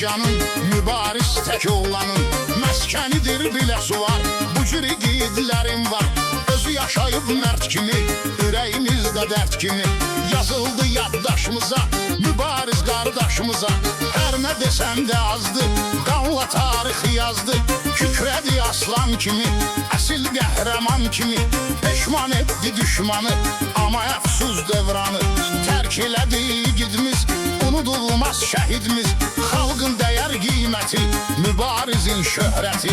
Azərbaycanın mübariz tək oğlanın məskənidir Biləsuvar. Bu cür igidlərim var, özü yaşayıb mərd kimi, ürəyimizdə dərd kimi. Yazıldı yaddaşımıza, mübariz qardaşımıza. Hər nə desəm də azdı, qanla tarixi yazdı. Kükrədi aslan kimi, əsil qəhrəman kimi. Peşman etdi düşmanı, amma əfsus dövranı. Tərk elədi igidimiz, unudulmaz şəhidimiz. Xalqın dəyər qiyməti, mübarizin şöhrəti.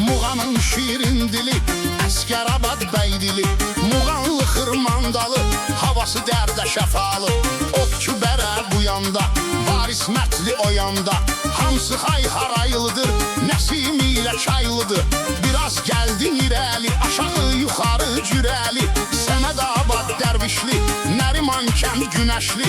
Muğanın şirin dili, Əsgərabad bəy dili. Muğanlı xırmandalı, havası dərdə şəfalı. Otçu bərə bu yanda, varis mətli o yanda. Hamısı hay-haraylıdır, Nəsimi ilə çaylıdır. Biraz gəldin irəli, aşağı yuxarı cürəli. Səmədabad dərvişli, Nəriman kənd günəşli.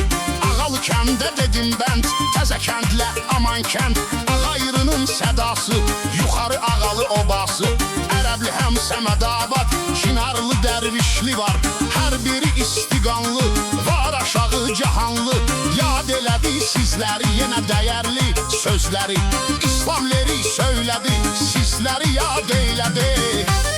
Ağalı kəndə dedim bənd, təzə kəndlə aman kənd. Ağayrının sədası, yuxarı ağalı obası. Ərəbli həm Səmədabad, Çinarlı dərvişli var. Hər biri istiqanlı, var aşağı cahanlı. Yad elədi sizləri, yenə dəyərli sözləri. İslam lirik söylədi, sizləri yad eylədi.